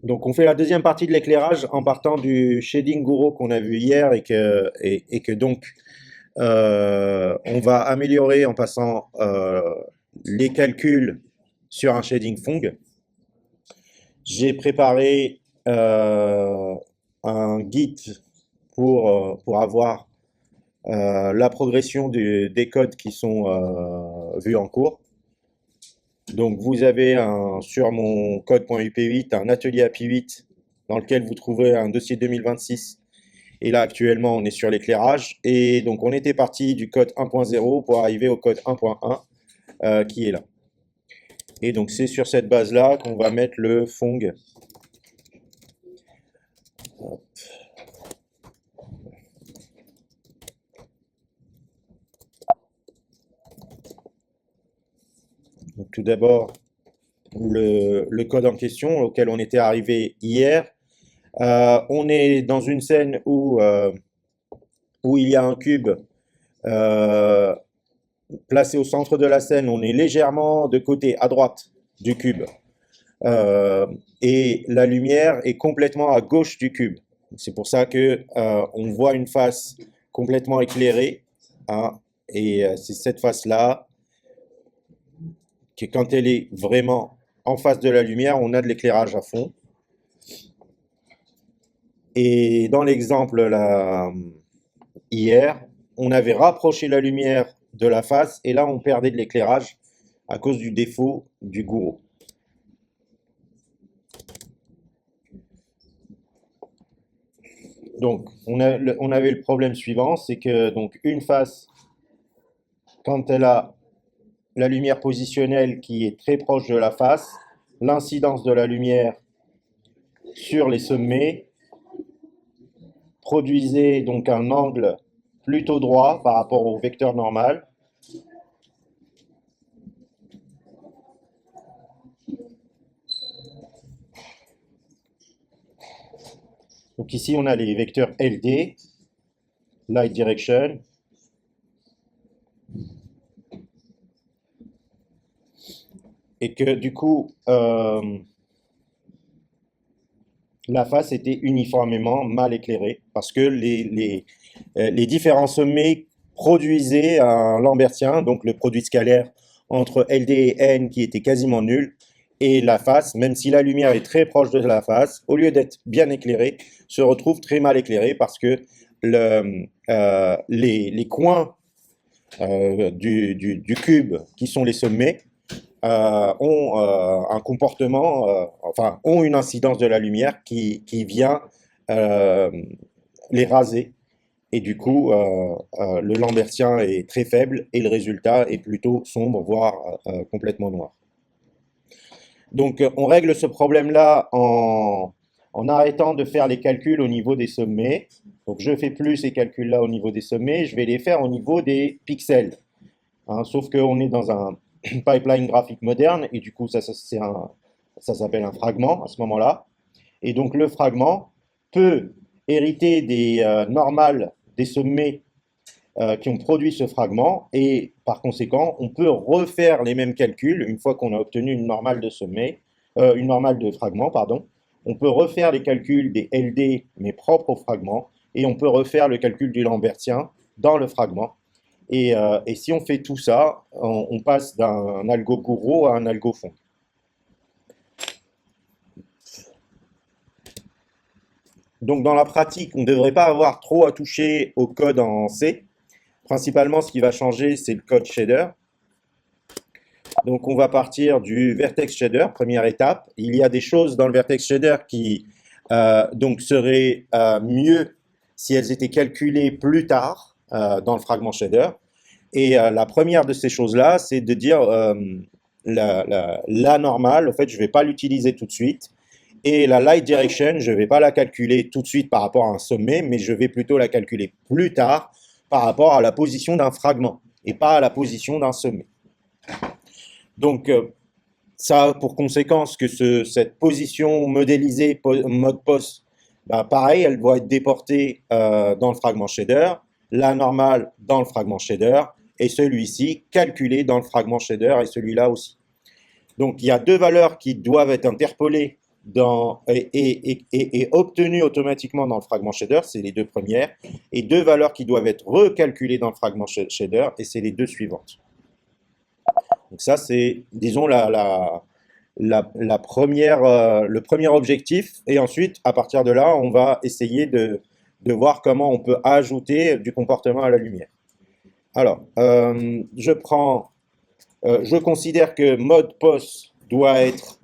Donc on fait la deuxième partie de l'éclairage en partant du shading Gouraud qu'on a vu hier et que donc on va améliorer en passant les calculs sur un shading Phong. J'ai préparé un guide pour avoir la progression des codes qui sont vus en cours. Donc vous avez sur mon code.up8 un atelier API8 dans lequel vous trouverez un dossier 2026. Et là actuellement on est sur l'éclairage. Et donc on était parti du code 1.0 pour arriver au code 1.1 qui est là. Et donc c'est sur cette base-là qu'on va mettre le Phong. Hop. Donc tout d'abord, le code en question auquel on était arrivé hier. On est dans une scène où il y a un cube placé au centre de la scène. On est légèrement de côté à droite du cube. Et la lumière est complètement à gauche du cube. C'est pour ça que on voit une face complètement éclairée, hein, et c'est cette face-là que quand elle est vraiment en face de la lumière, on a de l'éclairage à fond. Et dans l'exemple là, hier, on avait rapproché la lumière de la face et là on perdait de l'éclairage à cause du défaut du Gouraud. Donc on avait le problème suivant, c'est que donc une face, quand elle a la lumière positionnelle qui est très proche de la face, l'incidence de la lumière sur les sommets produisait donc un angle plutôt droit par rapport au vecteur normal. Donc ici on a les vecteurs LD, Light Direction, et que du coup la face était uniformément mal éclairée parce que les différents sommets produisaient un lambertien, donc le produit scalaire entre LD et N qui était quasiment nul, et la face, même si la lumière est très proche de la face, au lieu d'être bien éclairée, se retrouve très mal éclairée parce que les coins du cube qui sont les sommets ont un comportement, enfin, ont une incidence de la lumière qui vient les raser. Et du coup, le lambertien est très faible et le résultat est plutôt sombre, voire complètement noir. Donc, on règle ce problème-là en arrêtant de faire les calculs au niveau des sommets. Donc, je ne fais plus ces calculs-là au niveau des sommets, je vais les faire au niveau des pixels. Hein, sauf qu'on est dans un pipeline graphique moderne, et du coup, ça s'appelle un fragment à ce moment-là. Et donc, le fragment peut hériter des normales des sommets qui ont produit ce fragment, et par conséquent, on peut refaire les mêmes calculs une fois qu'on a obtenu une normale de sommet, une normale de fragment, pardon. On peut refaire les calculs des LD, mais propres au fragment, et on peut refaire le calcul du lambertien dans le fragment. Et si on fait tout ça, on passe d'un algo Gouraud à un algo Phong. Donc dans la pratique, on ne devrait pas avoir trop à toucher au code en C. Principalement, ce qui va changer, c'est le code shader. Donc on va partir du vertex shader, première étape. Il y a des choses dans le vertex shader qui donc seraient mieux si elles étaient calculées plus tard dans le fragment shader. Et la première de ces choses-là, c'est de dire la normale, en fait, je ne vais pas l'utiliser tout de suite. Et la light direction, je ne vais pas la calculer tout de suite par rapport à un sommet, mais je vais plutôt la calculer plus tard par rapport à la position d'un fragment et pas à la position d'un sommet. Donc, ça a pour conséquence que cette position modélisée, mode post, bah, pareil, elle doit être déportée dans le fragment shader, la normale dans le fragment shader, et celui-ci calculé dans le fragment shader, et celui-là aussi. Donc, il y a deux valeurs qui doivent être interpolées est obtenue automatiquement dans le fragment shader, c'est les deux premières, et deux valeurs qui doivent être recalculées dans le fragment shader, et c'est les deux suivantes. Donc ça, c'est, disons, la première, le premier objectif, et ensuite, à partir de là, on va essayer de voir comment on peut ajouter du comportement à la lumière. Alors, je considère que mode post doit être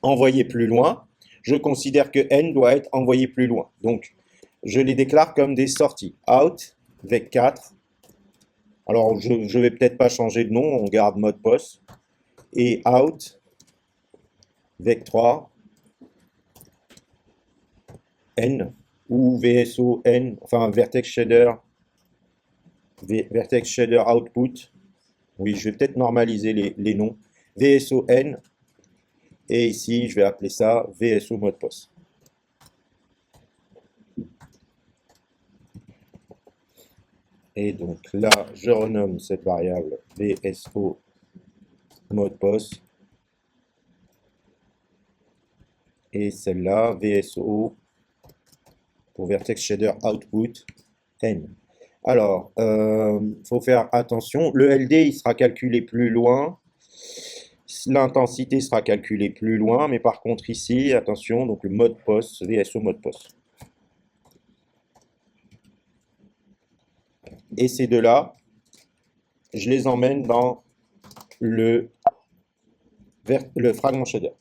envoyé plus loin. Je considère que n doit être envoyé plus loin. Donc, je les déclare comme des sorties. Out, vec 4. Alors, je ne vais peut-être pas changer de nom, on garde mode post. Et out, vec 3, n, ou VSO n, enfin vertex shader, vertex shader output. Oui, je vais peut-être normaliser les noms. VSO n, et ici, je vais appeler ça VSO mode post. Et donc là, je renomme cette variable VSO mode post. Et celle-là, VSO pour vertex shader output n. Alors, faut faire attention. Le LD, il sera calculé plus loin. L'intensité sera calculée plus loin. Mais par contre, ici, attention, donc le mode post, VSO mode post. Et ces deux-là, je les emmène dans le fragment shader.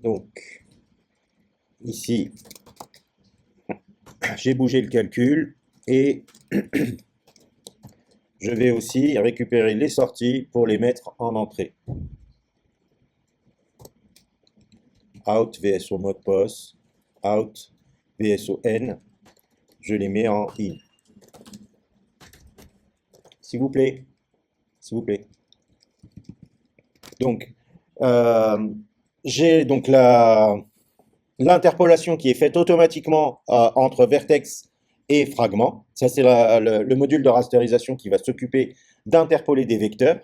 Donc, ici, j'ai bougé le calcul et je vais aussi récupérer les sorties pour les mettre en entrée. Out VSO mode post, out VSO n, je les mets en in. S'il vous plaît, s'il vous plaît. Donc, j'ai donc l'interpolation qui est faite automatiquement entre vertex et fragment. Ça, c'est le module de rasterisation qui va s'occuper d'interpoler des vecteurs.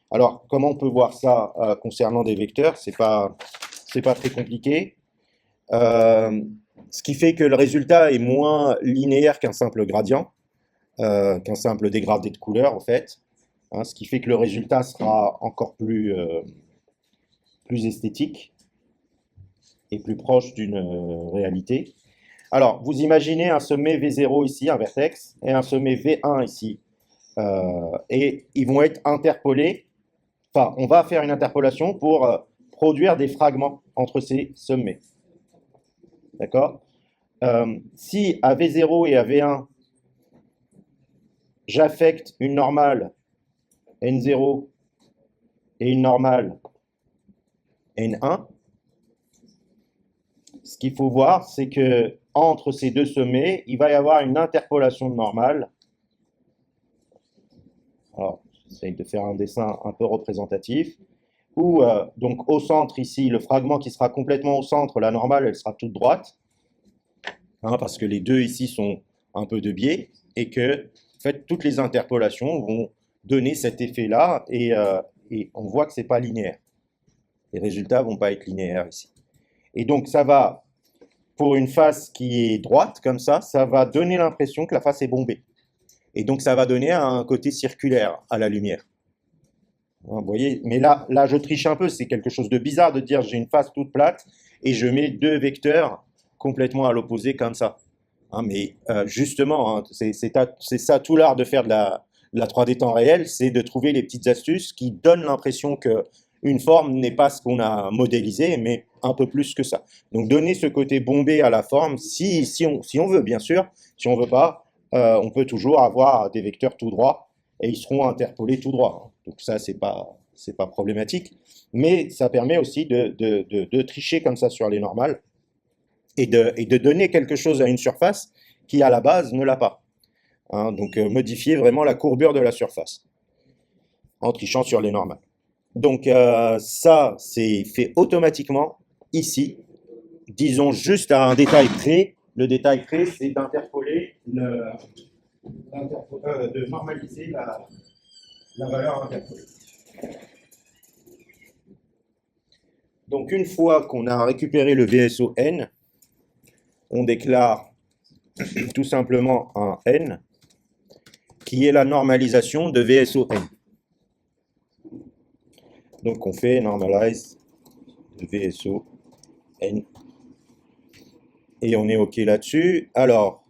Alors, comment on peut voir ça concernant des vecteurs? C'est pas très compliqué. Ce qui fait que le résultat est moins linéaire qu'un simple gradient, qu'un simple dégradé de couleur, en fait. Hein, ce qui fait que le résultat sera encore plus esthétique et plus proche d'une réalité. Alors, vous imaginez un sommet V0 ici, un vertex, et un sommet V1 ici. Et ils vont être interpolés. Enfin, on va faire une interpolation pour produire des fragments entre ces sommets. D'accord? Si à V0 et à V1, j'affecte une normale N0 et une normale N1, ce qu'il faut voir, c'est que entre ces deux sommets, il va y avoir une interpolation de normale. Alors, j'essaye de faire un dessin un peu représentatif. Où, donc, au centre, ici, le fragment qui sera complètement au centre, la normale, elle sera toute droite. Hein, parce que les deux ici sont un peu de biais. Et que, en fait, toutes les interpolations vont donner cet effet-là. Et on voit que ce n'est pas linéaire. Les résultats ne vont pas être linéaires ici. Et donc, ça va, pour une face qui est droite, comme ça va donner l'impression que la face est bombée. Et donc, ça va donner un côté circulaire à la lumière. Vous voyez, mais là, je triche un peu, c'est quelque chose de bizarre de dire j'ai une face toute plate et je mets deux vecteurs complètement à l'opposé comme ça. Hein, mais justement, hein, c'est ça tout l'art de faire de la 3D temps réel, c'est de trouver les petites astuces qui donnent l'impression que une forme n'est pas ce qu'on a modélisé, mais un peu plus que ça. Donc donner ce côté bombé à la forme, si on veut, bien sûr. Si on veut pas, on peut toujours avoir des vecteurs tout droits et ils seront interpolés tout droit. Donc ça, c'est pas problématique. Mais ça permet aussi de tricher comme ça sur les normales et de donner quelque chose à une surface qui, à la base, ne l'a pas. Hein, donc modifier vraiment la courbure de la surface en trichant sur les normales. Donc ça, c'est fait automatiquement ici. Disons juste à un détail près. Le détail près, c'est d'interpoler de normaliser la valeur interpolée. Donc une fois qu'on a récupéré le VSO n, on déclare tout simplement un n qui est la normalisation de VSO n. Donc on fait normalize de VSO n et on est OK là-dessus. Alors,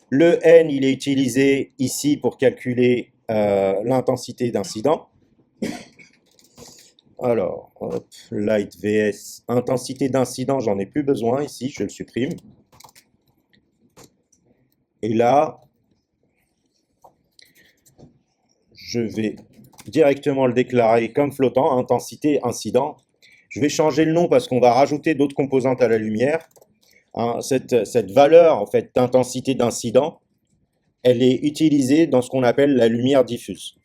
le n, il est utilisé ici pour calculer l'intensité d'incident. Alors, hop, light vs, intensité d'incident, j'en ai plus besoin ici, je le supprime. Et là, je vais directement le déclarer comme flottant, intensité incident. Je vais changer le nom parce qu'on va rajouter d'autres composantes à la lumière. Hein, cette valeur en fait d'intensité d'incident, elle est utilisée dans ce qu'on appelle la lumière diffuse.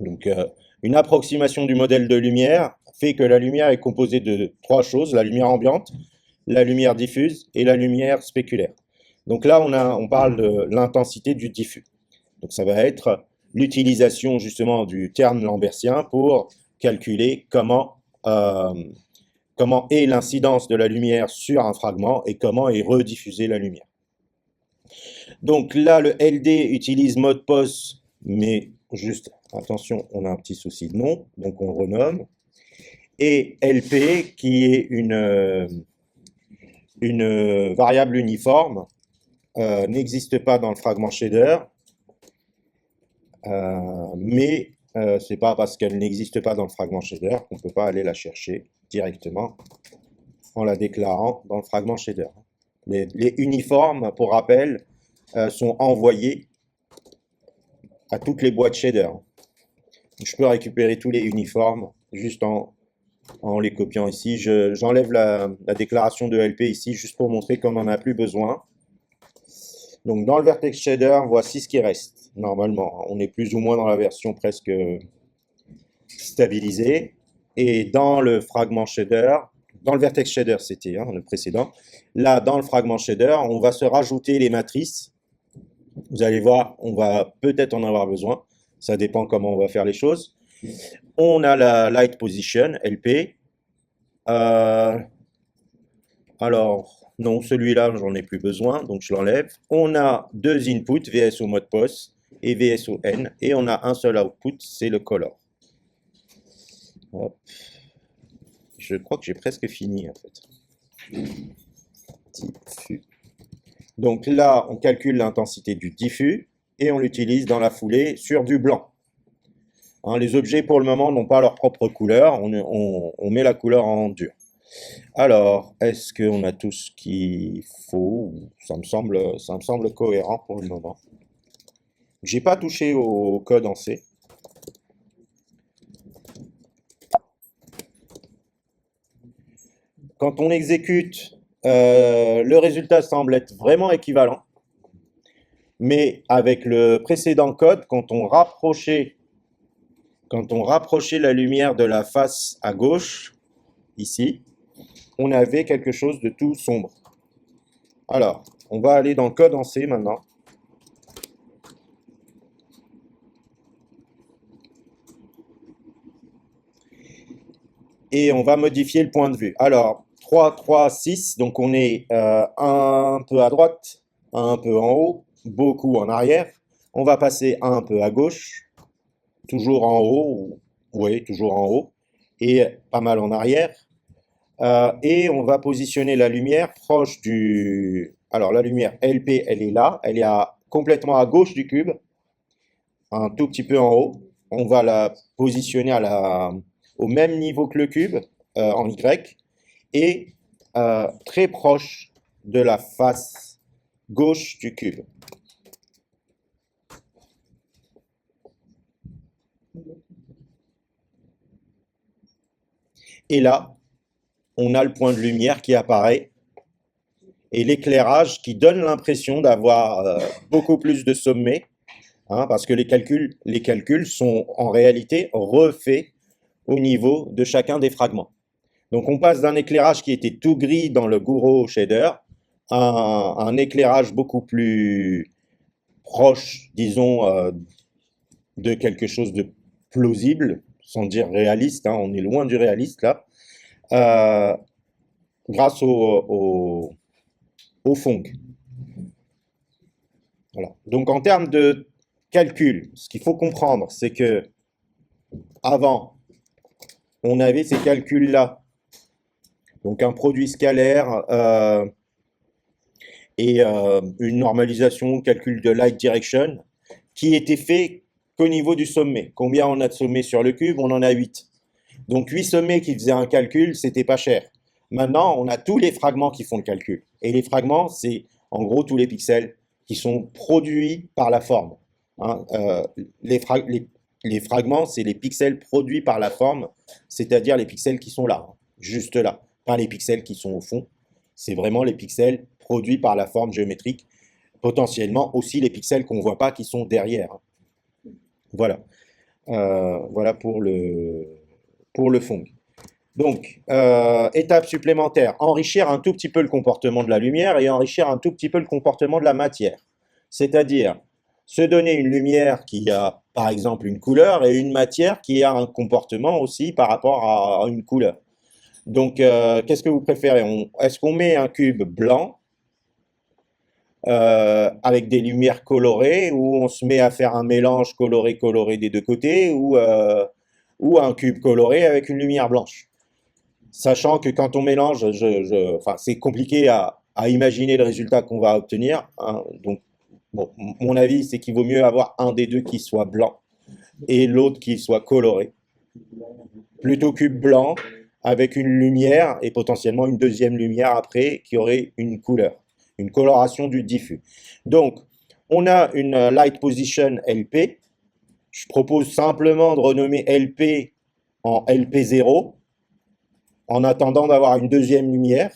Donc, une approximation du modèle de lumière fait que la lumière est composée de trois choses, la lumière ambiante, la lumière diffuse et la lumière spéculaire. Donc là, on parle de l'intensité du diffus. Donc ça va être l'utilisation justement du terme lambertien pour calculer comment est l'incidence de la lumière sur un fragment et comment est rediffusée la lumière. Donc là, le LD utilise mode POS, mais juste, attention, on a un petit souci de nom, donc on le renomme. Et LP, qui est une variable uniforme, n'existe pas dans le fragment shader, mais c'est pas parce qu'elle n'existe pas dans le fragment shader qu'on ne peut pas aller la chercher directement en la déclarant dans le fragment shader. Les uniformes, pour rappel, sont envoyés à toutes les boîtes shader. Je peux récupérer tous les uniformes juste en les copiant ici. J'enlève la déclaration de LP ici juste pour montrer qu'on n'en a plus besoin. Donc dans le vertex shader, voici ce qui reste. Normalement, on est plus ou moins dans la version presque stabilisée. Et dans le fragment shader, dans le vertex shader c'était le précédent, là dans le fragment shader, on va se rajouter les matrices. Vous allez voir, on va peut-être en avoir besoin. Ça dépend comment on va faire les choses. On a la light position, LP. Alors, non, celui-là, j'en ai plus besoin, donc je l'enlève. On a deux inputs, VSO mode POS et VSO N, et on a un seul output, c'est le color. Hop. Je crois que j'ai presque fini, en fait. Diffus. Donc là, on calcule l'intensité du diffus, et on l'utilise dans la foulée sur du blanc. Hein, les objets, pour le moment, n'ont pas leur propre couleur, on met la couleur en dur. Alors, est-ce qu'on a tout ce qu'il faut? Ça me semble cohérent pour le moment. J'ai pas touché au code en C. Quand on exécute, le résultat semble être vraiment équivalent. Mais avec le précédent code, quand on rapprochait la lumière de la face à gauche, ici, on avait quelque chose de tout sombre. Alors, on va aller dans le code en C maintenant. Et on va modifier le point de vue. Alors, 3, 3, 6, donc on est un peu à droite, un peu en haut, beaucoup en arrière. On va passer un peu à gauche, toujours en haut, oui, toujours en haut, et pas mal en arrière. Et on va positionner la lumière proche du... Alors, la lumière LP, elle est là, elle est complètement à gauche du cube, un tout petit peu en haut. On va la positionner au même niveau que le cube, en Y, et très proche de la face gauche du cube. Et là, on a le point de lumière qui apparaît et l'éclairage qui donne l'impression d'avoir beaucoup plus de sommet, hein, parce que les calculs sont en réalité refaits au niveau de chacun des fragments. Donc on passe d'un éclairage qui était tout gris dans le Gouraud shader à un éclairage beaucoup plus proche, disons, de quelque chose de plausible, sans dire réaliste, hein, on est loin du réaliste là, euh, grâce au Phong. Voilà. Donc en termes de calcul, ce qu'il faut comprendre, c'est que avant, on avait ces calculs-là. Donc un produit scalaire et une normalisation, calcul de light direction, qui était fait qu'au niveau du sommet. Combien on a de sommets sur le cube? On en a 8. Donc 8 sommets qui faisaient un calcul, c'était pas cher. Maintenant, on a tous les fragments qui font le calcul. Et les fragments, c'est en gros tous les pixels qui sont produits par la forme. Hein, les fragments, c'est les pixels produits par la forme, c'est-à-dire les pixels qui sont là, hein, juste là. Pas les pixels qui sont au fond. C'est vraiment les pixels produits par la forme géométrique. Potentiellement aussi les pixels qu'on ne voit pas qui sont derrière. Hein. Voilà. Voilà pour le Phong. Donc, étape supplémentaire, enrichir un tout petit peu le comportement de la lumière et enrichir un tout petit peu le comportement de la matière. C'est-à-dire, se donner une lumière qui a, par exemple, une couleur et une matière qui a un comportement aussi par rapport à une couleur. Donc, qu'est-ce que vous préférez? Est-ce qu'on met un cube blanc avec des lumières colorées ou on se met à faire un mélange coloré-coloré des deux côtés ou un cube coloré avec une lumière blanche? Sachant que quand on mélange, enfin, c'est compliqué à imaginer le résultat qu'on va obtenir. Hein. Donc, bon, mon avis, c'est qu'il vaut mieux avoir un des deux qui soit blanc et l'autre qui soit coloré. Plutôt cube blanc avec une lumière et potentiellement une deuxième lumière après qui aurait une couleur, une coloration du diffus. Donc, on a une light position LP. Je propose simplement de renommer LP en LP0 en attendant d'avoir une deuxième lumière.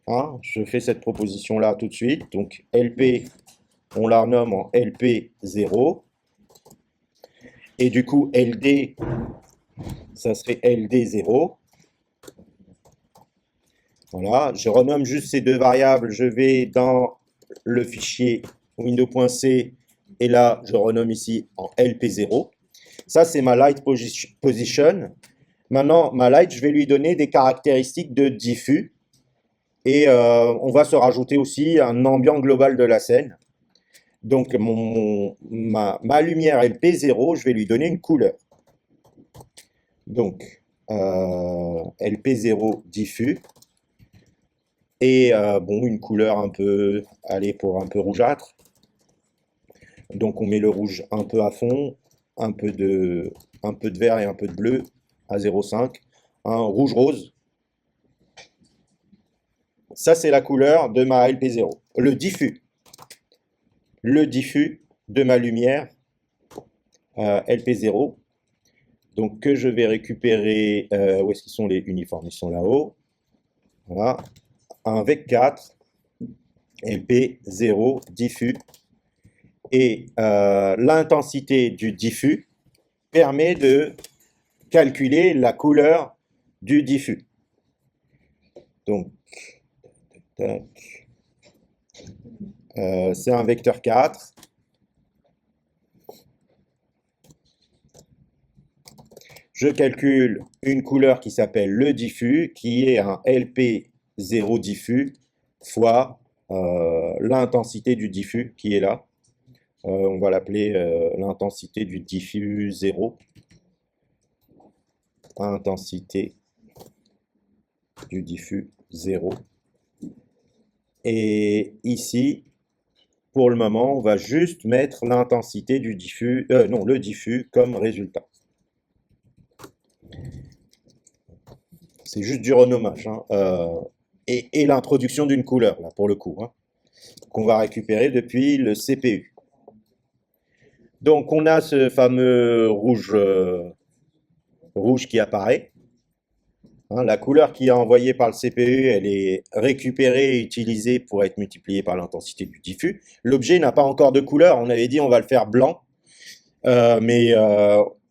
Hein, je fais cette proposition-là tout de suite. Donc LP, on la renomme en LP0. Et du coup, LD, ça serait LD0. Voilà, je renomme juste ces deux variables. Je vais dans le fichier window.c et là, je renomme ici en LP0. Ça, c'est ma light position. Maintenant, ma light, je vais lui donner des caractéristiques de diffus. Et on va se rajouter aussi un ambiant global de la scène. Donc ma lumière LP0, je vais lui donner une couleur. Donc LP0 diffus. Et bon, une couleur un peu, allez, pour un peu rougeâtre. Donc on met le rouge un peu à fond, un peu de vert et un peu de bleu à 0,5. Un rouge rose. Ça, c'est la couleur de ma LP0. Le diffus de ma lumière LP0. Donc, que je vais récupérer. Où est-ce qu'ils sont les uniformes? Ils sont là-haut. Voilà. Un VEC4, LP0, diffus. Et l'intensité du diffus permet de calculer la couleur du diffus. Donc, c'est un vecteur 4. Je calcule une couleur qui s'appelle le diffus, qui est un LP0 diffus fois l'intensité du diffus qui est là. On va l'appeler l'intensité du diffus 0. Intensité du diffus 0. Et ici, pour le moment, on va juste mettre l'intensité du diffus, non, le diffus comme résultat. C'est juste du renommage. Hein, et l'introduction d'une couleur, là, pour le coup, hein, qu'on va récupérer depuis le CPU. Donc, on a ce fameux rouge, rouge qui apparaît. Hein, la couleur qui est envoyée par le CPU, elle est récupérée et utilisée pour être multipliée par l'intensité du diffus. L'objet n'a pas encore de couleur. On avait dit on va le faire blanc. Mais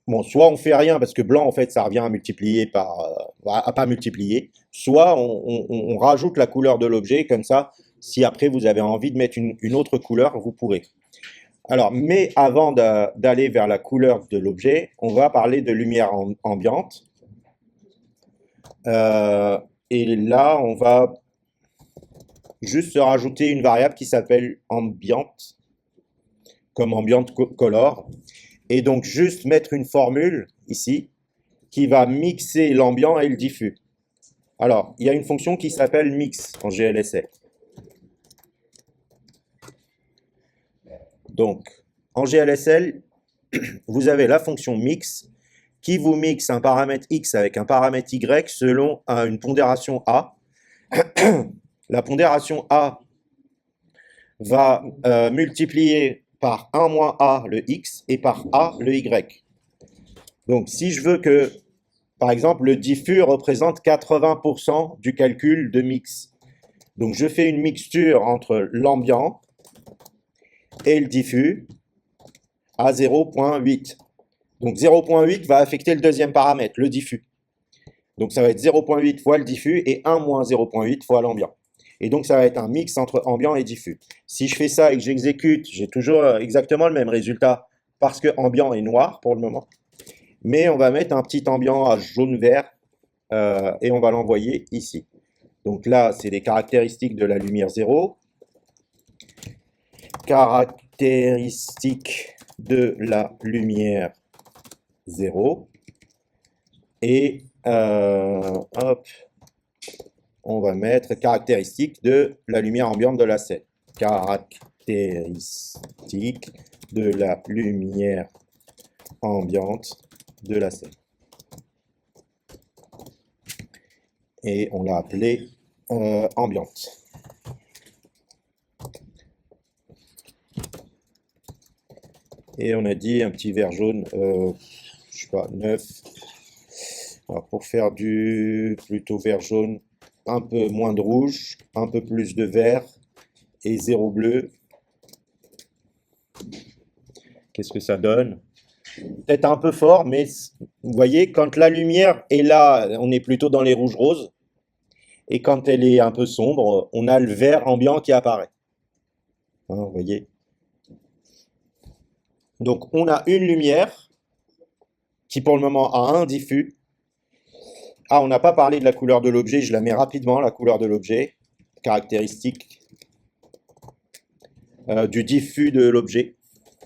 bon, soit on fait rien parce que blanc, en fait, ça revient à multiplier par, à pas multiplier. Soit on rajoute la couleur de l'objet. Comme ça, si après vous avez envie de mettre une autre couleur, vous pourrez. Alors, mais avant d'aller vers la couleur de l'objet, on va parler de lumière ambiante. Euh, et là, on va juste se rajouter une variable qui s'appelle ambient, comme ambient color. Et donc, juste mettre une formule ici qui va mixer l'ambiant et le diffus. Alors, il y a une fonction qui s'appelle mix en GLSL. Donc, en GLSL, vous avez la fonction mix qui vous mixe un paramètre x avec un paramètre y selon une pondération a. La pondération a va multiplier par 1 moins a le x et par a le y. Donc, si je veux que, par exemple, le diffus représente 80% du calcul de mix, donc je fais une mixture entre l'ambiant et le diffus à 0,8. Donc 0,8 va affecter le deuxième paramètre, le diffus. Donc ça va être 0,8 fois le diffus et 1 moins 0,8 fois l'ambiant. Et donc ça va être un mix entre ambiant et diffus. Si je fais ça et que j'exécute, j'ai toujours exactement le même résultat parce que ambiant est noir pour le moment. Mais on va mettre un petit ambiant à jaune-vert et on va l'envoyer ici. Donc là, c'est des caractéristiques de la lumière 0. Caractéristiques de la lumière 0. Et hop, on va mettre caractéristiques de la lumière ambiante de la scène. Caractéristiques de la lumière ambiante de la scène. Et on l'a appelé ambiante. Et on a dit un petit vert jaune, je sais pas, 9. Alors pour faire du plutôt vert jaune, un peu moins de rouge, un peu plus de vert et 0 bleu. Qu'est-ce que ça donne? Peut-être un peu fort, mais vous voyez, quand la lumière est là, on est plutôt dans les rouges roses. Et quand elle est un peu sombre, on a le vert ambiant qui apparaît. Hein, vous voyez? Donc on a une lumière qui pour le moment a un diffus. Ah, on n'a pas parlé de la couleur de l'objet, je la mets rapidement, la couleur de l'objet. Caractéristique du diffus de l'objet.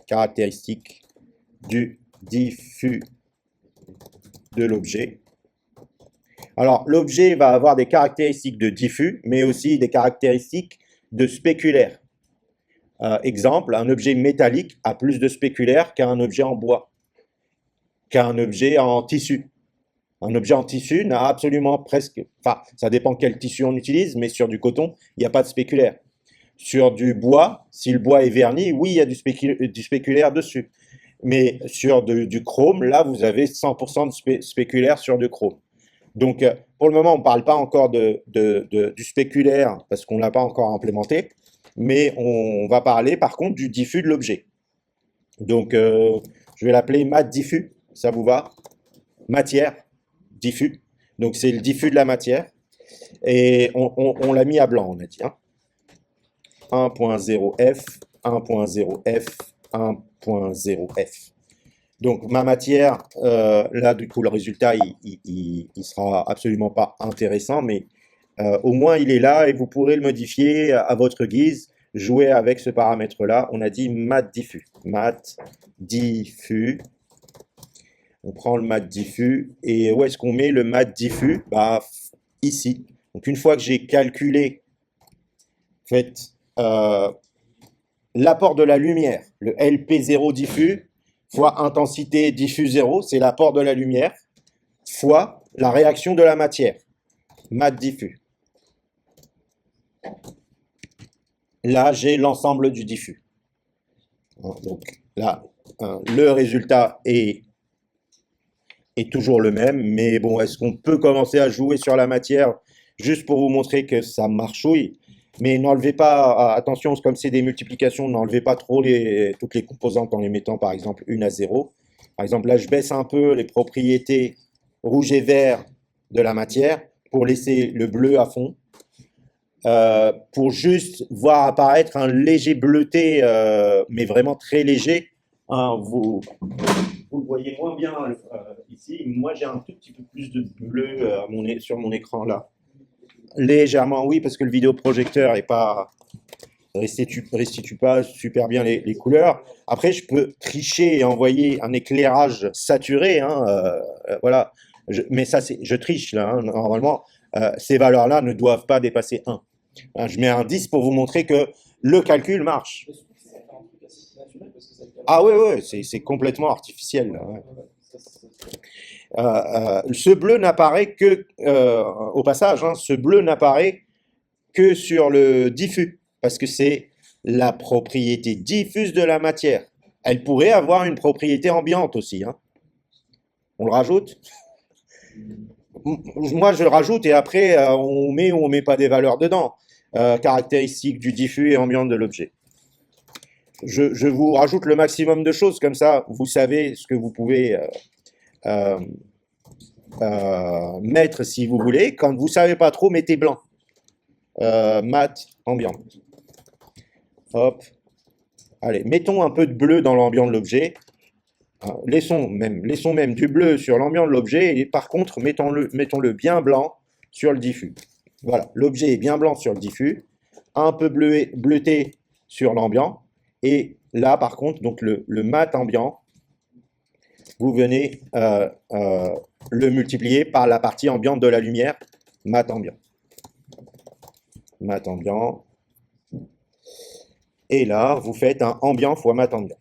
Caractéristique du diffus de l'objet. Alors, l'objet va avoir des caractéristiques de diffus, mais aussi des caractéristiques de spéculaire. Exemple, un objet métallique a plus de spéculaire qu'un objet en bois, qu'un objet en tissu. Un objet en tissu n'a absolument presque, enfin, ça dépend quel tissu on utilise, mais sur du coton, il n'y a pas de spéculaire. Sur du bois, si le bois est verni, oui, il y a du spéculaire dessus. Mais sur du chrome, là, vous avez 100% de spéculaire sur du chrome. Donc, pour le moment, on ne parle pas encore du spéculaire parce qu'on ne l'a pas encore implémenté, mais on va parler par contre du diffus de l'objet. Donc, je vais l'appeler mat diffus, ça vous va? Matière, diffus. Donc, c'est le diffus de la matière. Et on l'a mis à blanc, on a dit. Hein. 1.0F, 1.0F, 1.0F. Donc ma matière, là du coup le résultat il sera absolument pas intéressant, mais au moins il est là et vous pourrez le modifier à votre guise, jouer avec ce paramètre-là. On a dit mat diffus. Mat diffus. On prend le mat diffus et où est-ce qu'on met le mat diffus? Bah ici. Donc une fois que j'ai calculé, fait l'apport de la lumière, le LP0 diffus, fois intensité diffus 0, c'est l'apport de la lumière, fois la réaction de la matière, mat diffus. Là, j'ai l'ensemble du diffus. Donc là, le résultat est toujours le même, mais bon, est-ce qu'on peut commencer à jouer sur la matière juste pour vous montrer que ça marchouille? Mais n'enlevez pas, attention, comme c'est des multiplications, n'enlevez pas trop toutes les composantes en les mettant par exemple une à 0. Par exemple, là, je baisse un peu les propriétés rouge et vert de la matière pour laisser le bleu à fond, pour juste voir apparaître un léger bleuté, mais vraiment très léger. Hein, vous le voyez moins bien ici. Moi, j'ai un tout petit peu plus de bleu sur mon écran là. Légèrement, oui, parce que le vidéoprojecteur restitue pas super bien les couleurs. Après, je peux tricher et envoyer un éclairage saturé, hein, voilà. Mais ça, je triche là, hein, normalement. Ces valeurs-là ne doivent pas dépasser 1. Hein, je mets un 10 pour vous montrer que le calcul marche. Ah oui, oui, c'est complètement artificiel, là, ouais. Ce bleu n'apparaît que, au passage, hein, ce bleu n'apparaît que sur le diffus, parce que c'est la propriété diffuse de la matière. Elle pourrait avoir une propriété ambiante aussi, hein. On le rajoute? Moi, je le rajoute et après, on met ou on met pas des valeurs dedans. Caractéristiques du diffus et ambiante de l'objet. Je vous rajoute le maximum de choses, comme ça, vous savez ce que vous pouvez euh, mettre si vous voulez. Quand vous savez pas trop, mettez blanc. Mat, ambiante. Hop. Allez, mettons un peu de bleu dans l'ambiant de l'objet. Laissons même du bleu sur l'ambiant de l'objet et par contre, mettons-le bien blanc sur le diffus. Voilà, l'objet est bien blanc sur le diffus, un peu bleuté sur l'ambiant. Et là, par contre, donc le mat ambiant, vous venez le multiplier par la partie ambiante de la lumière, mat ambiant. Mat ambiant. Et là, vous faites un ambiant fois mat ambiant.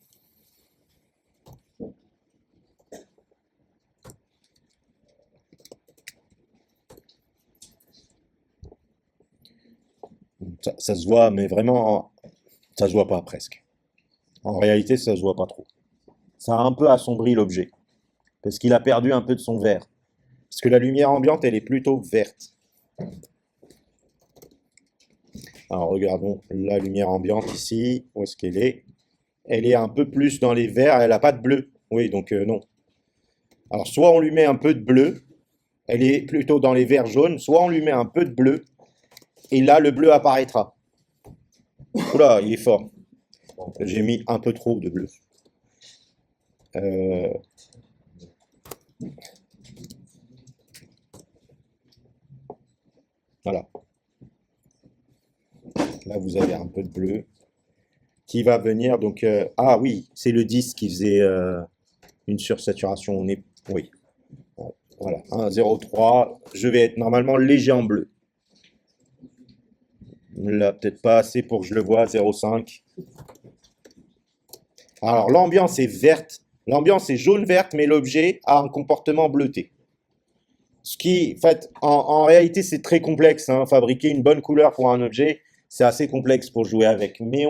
Ça se voit, mais vraiment, ça se voit pas presque. En réalité, ça se voit pas trop. Ça a un peu assombri l'objet, parce qu'il a perdu un peu de son vert. Parce que la lumière ambiante, elle est plutôt verte. Alors, regardons la lumière ambiante ici. Où est-ce qu'elle est? Elle est un peu plus dans les verts, elle n'a pas de bleu. Oui, donc non. Alors, soit on lui met un peu de bleu, elle est plutôt dans les verts jaunes, soit on lui met un peu de bleu, et là, le bleu apparaîtra. Oula, il est fort. J'ai mis un peu trop de bleu. Voilà. Là, vous avez un peu de bleu qui va venir. Donc, ah oui, c'est le 10 qui faisait une sursaturation. Oui. Voilà, 1,03. Je vais être normalement léger en bleu. Là, peut-être pas assez pour que je le vois, 0,5. Alors, l'ambiance est verte. L'ambiance est jaune-verte, mais l'objet a un comportement bleuté. Ce qui, en fait, en réalité, c'est très complexe, hein. Fabriquer une bonne couleur pour un objet, c'est assez complexe pour jouer avec. Mais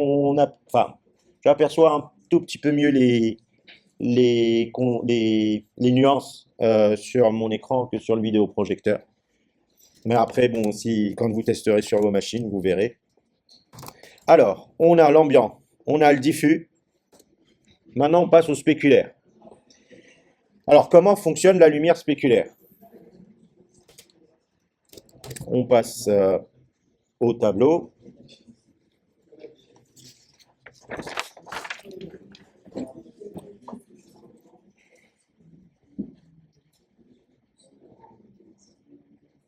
j'aperçois un tout petit peu mieux les nuances sur mon écran que sur le vidéoprojecteur. Mais après, bon, quand vous testerez sur vos machines, vous verrez. Alors, on a l'ambiant, on a le diffus. Maintenant, on passe au spéculaire. Alors, comment fonctionne la lumière spéculaire? On passe au tableau.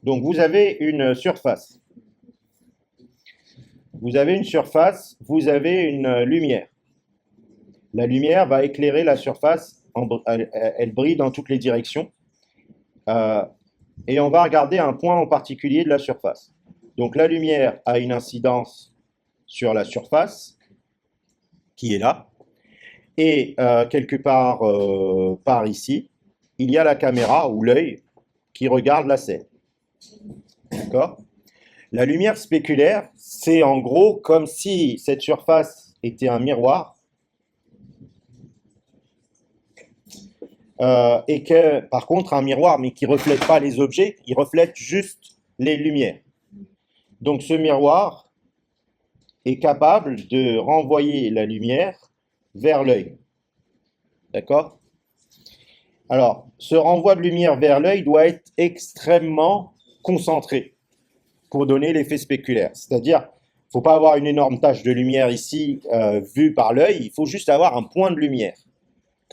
Donc, vous avez une surface. Vous avez une surface, vous avez une lumière. La lumière va éclairer la surface, elle brille dans toutes les directions. Et on va regarder un point en particulier de la surface. Donc la lumière a une incidence sur la surface, qui est là. Et quelque part par ici, il y a la caméra ou l'œil qui regarde la scène. D'accord? La lumière spéculaire, c'est en gros comme si cette surface était un miroir et que, par contre, un miroir, mais qui ne reflète pas les objets, il reflète juste les lumières. Donc ce miroir est capable de renvoyer la lumière vers l'œil. D'accord? Alors, ce renvoi de lumière vers l'œil doit être extrêmement concentré pour donner l'effet spéculaire. C'est-à-dire, il ne faut pas avoir une énorme tache de lumière ici vue par l'œil, il faut juste avoir un point de lumière.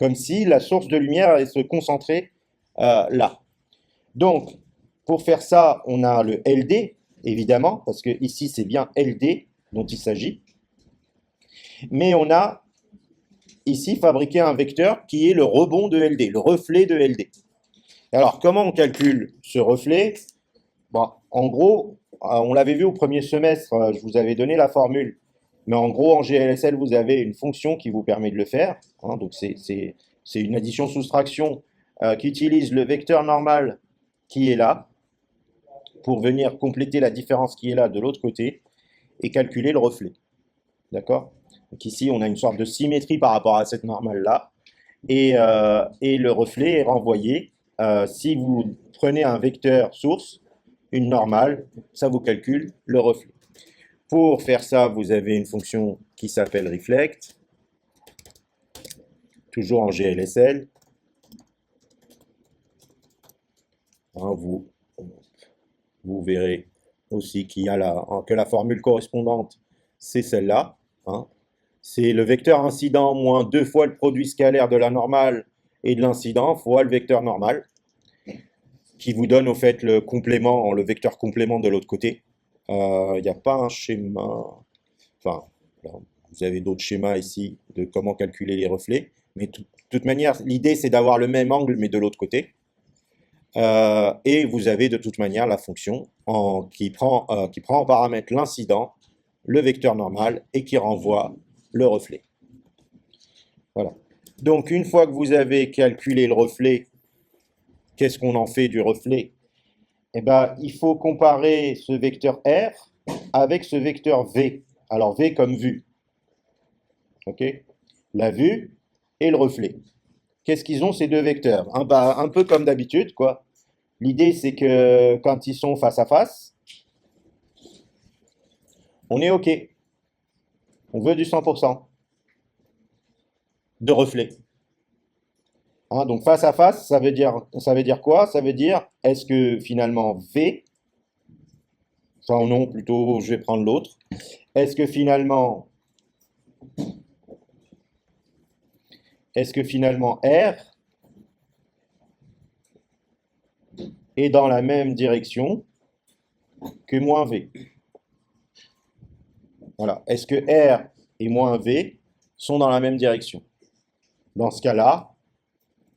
comme si la source de lumière allait se concentrer là. Donc, pour faire ça, on a le LD, évidemment, parce que ici, c'est bien LD dont il s'agit. Mais on a ici fabriqué un vecteur qui est le rebond de LD, le reflet de LD. Alors, comment on calcule ce reflet? Bon, en gros, on l'avait vu au premier semestre, je vous avais donné la formule. Mais en gros, en GLSL, vous avez une fonction qui vous permet de le faire. Hein, donc, c'est une addition-soustraction qui utilise le vecteur normal qui est là pour venir compléter la différence qui est là de l'autre côté et calculer le reflet. D'accord? Donc ici, on a une sorte de symétrie par rapport à cette normale-là. Et le reflet est renvoyé. Si vous prenez un vecteur source, une normale, ça vous calcule le reflet. Pour faire ça, vous avez une fonction qui s'appelle reflect, toujours en GLSL. Hein, vous verrez aussi qu'il y a que la formule correspondante, c'est celle-là. Hein. C'est le vecteur incident moins 2 fois le produit scalaire de la normale et de l'incident fois le vecteur normal, qui vous donne au fait le complément, le vecteur complément de l'autre côté. Il n'y a pas un schéma, enfin, là, vous avez d'autres schémas ici de comment calculer les reflets, mais de toute manière, l'idée c'est d'avoir le même angle mais de l'autre côté. Et vous avez de toute manière la fonction qui prend en paramètre l'incident, le vecteur normal et qui renvoie le reflet. Voilà. Donc une fois que vous avez calculé le reflet, qu'est-ce qu'on en fait du reflet? Eh bien, il faut comparer ce vecteur R avec ce vecteur V. Alors V comme vue. Ok? La vue et le reflet. Qu'est-ce qu'ils ont ces deux vecteurs? Un peu comme d'habitude, quoi. L'idée, c'est que quand ils sont face à face, on est OK. On veut du 100% de reflet. Hein, donc face à face, ça veut dire quoi? Ça veut dire, est-ce que finalement V, enfin non, plutôt je vais prendre l'autre, est-ce que finalement R est dans la même direction que moins V? Voilà. Est-ce que R et moins V sont dans la même direction? Dans ce cas-là,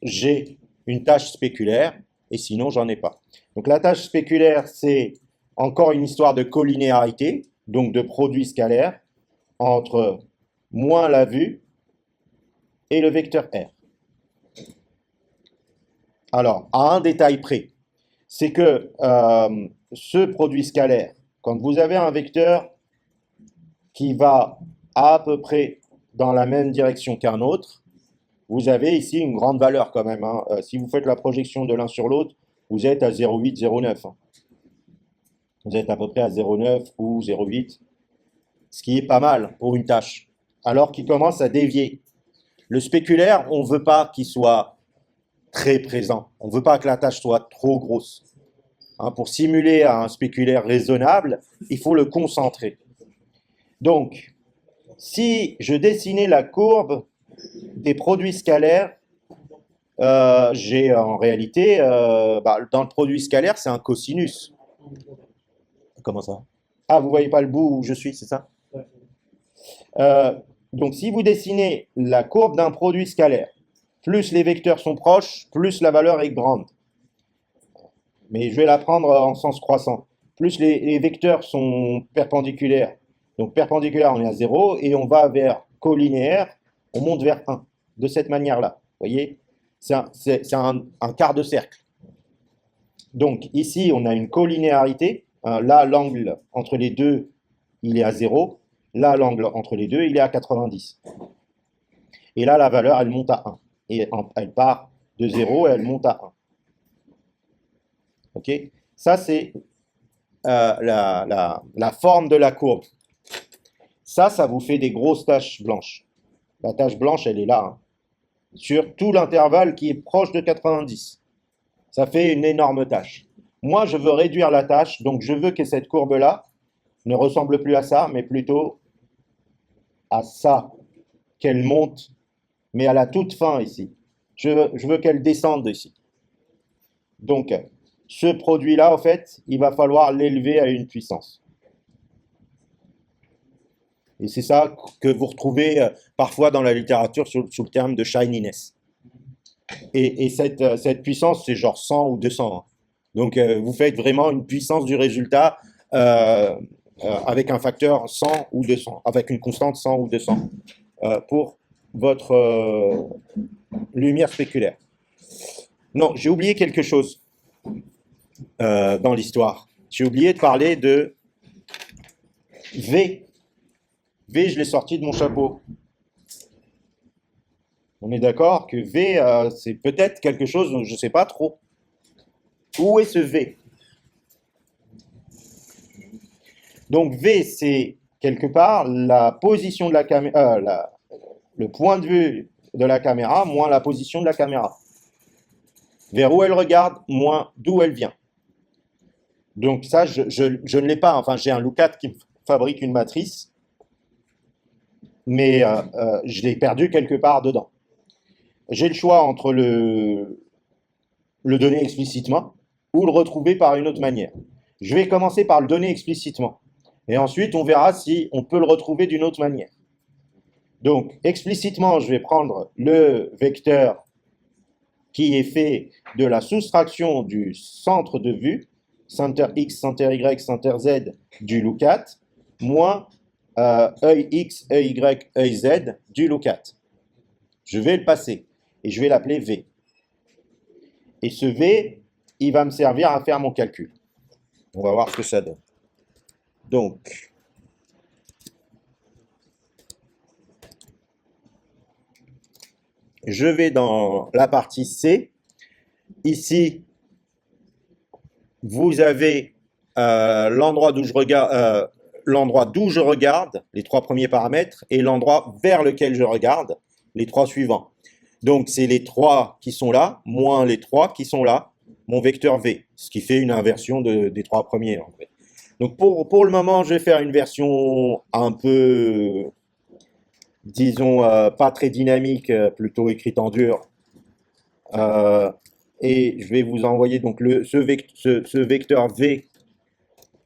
j'ai une tâche spéculaire et sinon j'en ai pas. Donc la tâche spéculaire, c'est encore une histoire de collinéarité, donc de produit scalaire entre moins la vue et le vecteur R. Alors, à un détail près, c'est que ce produit scalaire, quand vous avez un vecteur qui va à peu près dans la même direction qu'un autre, vous avez ici une grande valeur quand même. Hein. Si vous faites la projection de l'un sur l'autre, vous êtes à 0,8, 0,9. Hein. Vous êtes à peu près à 0,9 ou 0,8, ce qui est pas mal pour une tâche, alors qu'il commence à dévier. Le spéculaire, on ne veut pas qu'il soit très présent. On ne veut pas que la tâche soit trop grosse. Hein, pour simuler un spéculaire raisonnable, il faut le concentrer. Donc, si je dessinais la courbe des produits scalaires, j'ai en réalité, dans le produit scalaire, c'est un cosinus. Comment ça? Ah, vous voyez pas le bout où je suis, c'est ça? Donc, si vous dessinez la courbe d'un produit scalaire, plus les vecteurs sont proches, plus la valeur est grande. Mais je vais la prendre en sens croissant. Plus les vecteurs sont perpendiculaires. Donc, perpendiculaire, on est à 0, et on va vers collinéaire, on monte vers 1. De cette manière-là. Vous voyez? C'est un quart de cercle. Donc, ici, on a une collinéarité. Là, l'angle entre les deux, il est à 0. Là, l'angle entre les deux, il est à 90. Et là, la valeur, elle monte à 1. Et elle part de 0 et elle monte à 1. Ok? Ça, c'est la forme de la courbe. Ça vous fait des grosses taches blanches. La tache blanche, elle est là. Hein, sur tout l'intervalle qui est proche de 90. Ça fait une énorme tache. Moi, je veux réduire la tache, donc je veux que cette courbe-là ne ressemble plus à ça, mais plutôt à ça, qu'elle monte, mais à la toute fin ici. Je veux qu'elle descende ici. Donc, ce produit-là, en fait, il va falloir l'élever à une puissance. Et c'est ça que vous retrouvez parfois dans la littérature sous le terme de shininess. Et cette puissance, c'est genre 100 ou 200, hein. Donc, vous faites vraiment une puissance du résultat avec un facteur 100 ou 200, avec une constante 100 ou 200 pour votre lumière spéculaire. Non, j'ai oublié quelque chose dans l'histoire. J'ai oublié de parler de V. V, je l'ai sorti de mon chapeau. On est d'accord que V, c'est peut-être quelque chose dont je ne sais pas trop. Où est ce V? Donc V, c'est quelque part la position de la caméra, le point de vue de la caméra moins la position de la caméra. Vers où elle regarde, moins d'où elle vient. Donc ça, je ne l'ai pas. Enfin, j'ai un lookat qui me fabrique une matrice, mais je l'ai perdu quelque part dedans. J'ai le choix entre le donner explicitement ou le retrouver par une autre manière. Je vais commencer par le donner explicitement. Et ensuite, on verra si on peut le retrouver d'une autre manière. Donc, explicitement, je vais prendre le vecteur qui est fait de la soustraction du centre de vue, center X, center Y, center Z du lookat, moins œil X, œil Y, œil Z du lookat. Je vais le passer et je vais l'appeler V. Et ce V, il va me servir à faire mon calcul. On va voir ce que ça donne. Donc, je vais dans la partie C. Ici, vous avez l'endroit d'où je regarde, les trois premiers paramètres, et l'endroit vers lequel je regarde, les trois suivants. Donc, c'est les trois qui sont là, moins les trois qui sont là, mon vecteur V, ce qui fait une inversion des trois premiers, en fait. Donc, pour le moment, je vais faire une version un peu, disons, pas très dynamique, plutôt écrite en dur. Et je vais vous envoyer donc ce vecteur V.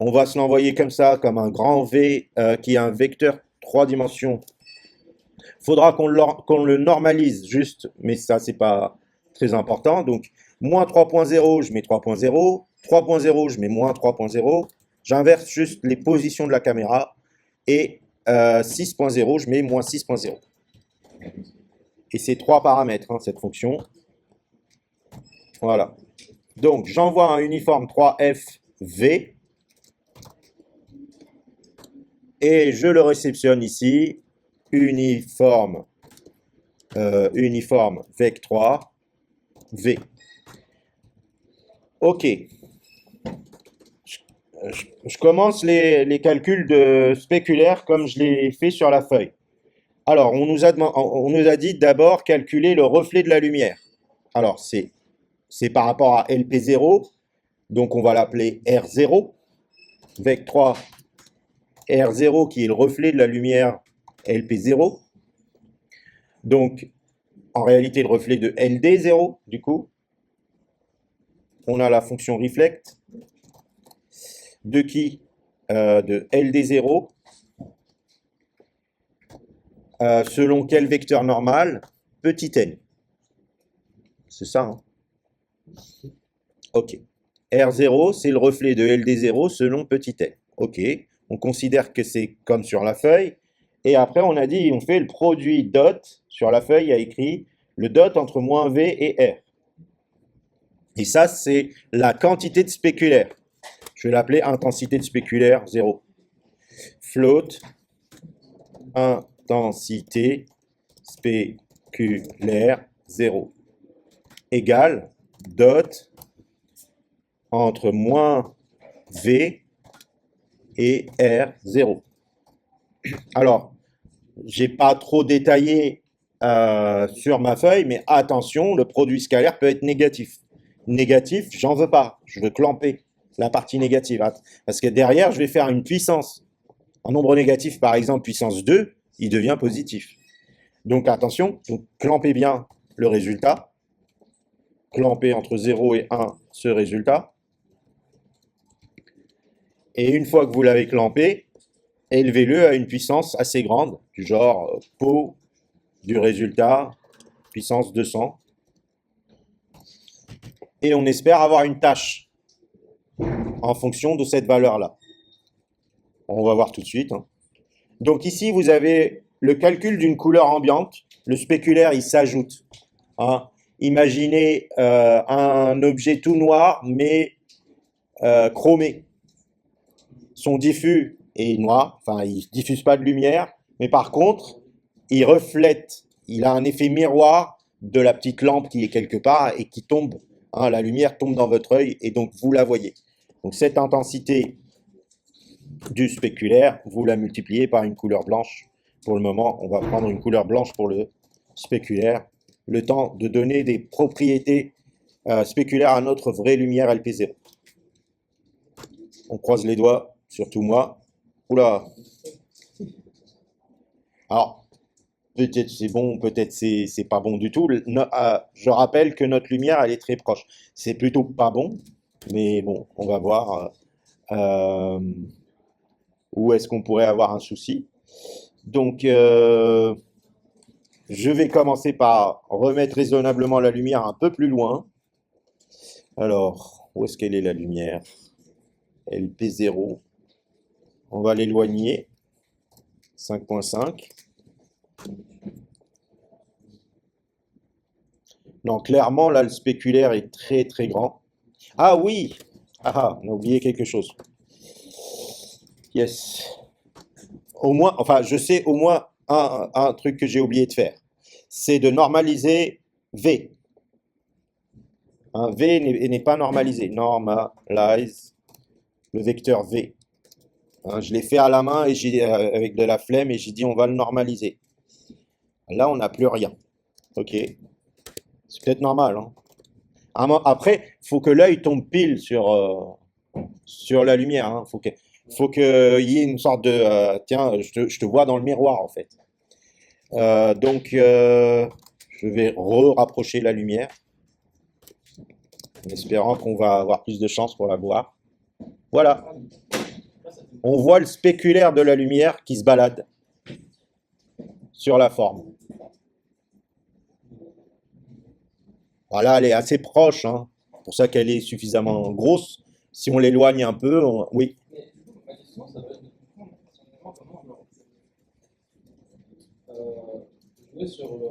On va se l'envoyer comme ça, comme un grand V qui est un vecteur 3 dimensions. Il faudra qu'on le normalise juste, mais ça, c'est pas très important. Donc, moins 3.0, je mets 3.0. 3.0, je mets moins 3.0. J'inverse juste les positions de la caméra. Et 6.0, je mets moins 6.0. Et c'est trois paramètres, hein, cette fonction. Voilà. Donc, j'envoie un uniforme 3FV. Et je le réceptionne ici. Uniforme vec3 V. Ok. Je commence les calculs spéculaires comme je l'ai fait sur la feuille. Alors, on nous a dit d'abord calculer le reflet de la lumière. Alors, c'est par rapport à LP0, donc on va l'appeler R0. Vec3 R0 qui est le reflet de la lumière LP0. Donc, en réalité, le reflet de LD0, du coup. On a la fonction reflect de qui de LD0 selon quel vecteur normal? Petit n. C'est ça, hein? Ok. R0, c'est le reflet de LD0 selon petit n. Ok. On considère que c'est comme sur la feuille. Et après, on a dit, on fait le produit dot. Sur la feuille, il y a écrit le dot entre moins V et R. Et ça, c'est la quantité de spéculaire. Je vais l'appeler intensité de spéculaire 0. Float, intensité spéculaire 0. Égale dot entre moins V et R0. Alors, j'ai pas trop détaillé sur ma feuille, mais attention, le produit scalaire peut être négatif. Négatif, j'en veux pas. Je veux clamper la partie négative. Parce que derrière, je vais faire une puissance. Un nombre négatif, par exemple, puissance 2, il devient positif. Donc attention, donc clampez bien le résultat. clamper entre 0 et 1 ce résultat. Et une fois que vous l'avez clampé, élevez-le à une puissance assez grande, du genre Po du résultat, puissance 200. Et on espère avoir une tâche en fonction de cette valeur-là. On va voir tout de suite. Donc ici, vous avez le calcul d'une couleur ambiante. Le spéculaire, il s'ajoute. Imaginez un objet tout noir, mais chromé. Son diffus est noir, enfin, il ne diffuse pas de lumière, mais par contre, il reflète, il a un effet miroir de la petite lampe qui est quelque part et qui tombe. La lumière tombe dans votre œil et donc vous la voyez. Donc cette intensité du spéculaire, vous la multipliez par une couleur blanche. Pour le moment, on va prendre une couleur blanche pour le spéculaire, le temps de donner des propriétés spéculaires à notre vraie lumière LP0. On croise les doigts, surtout moi. Oula. Alors, peut-être c'est bon, peut-être c'est pas bon du tout. Je rappelle que notre lumière, elle est très proche. C'est plutôt pas bon, mais bon, on va voir où est-ce qu'on pourrait avoir un souci. Donc, je vais commencer par remettre raisonnablement la lumière un peu plus loin. Alors, où est-ce qu'elle est la lumière? LP0. On va l'éloigner. 5.5. Non, clairement, là, le spéculaire est très, très grand. Ah oui! Ah, on a oublié quelque chose. Yes. Au moins, enfin, je sais au moins un truc que j'ai oublié de faire. C'est de normaliser V. Un V n'est pas normalisé. Normalize le vecteur V. Je l'ai fait à la main et avec de la flemme et j'ai dit on va le normaliser. Là, on n'a plus rien. Ok. C'est peut-être normal. Après, il faut que l'œil tombe pile sur la lumière. Faut qu'il y ait une sorte de tiens, je te vois dans le miroir en fait. Donc, je vais rapprocher la lumière en espérant qu'on va avoir plus de chance pour la voir. Voilà. On voit le spéculaire de la lumière qui se balade sur la forme. Voilà, elle est assez proche, c'est pour ça qu'elle est suffisamment grosse. Si on l'éloigne un peu, oui. Mais du coup, ma question, ça va être de comprendre personnellement comment jouer sur le.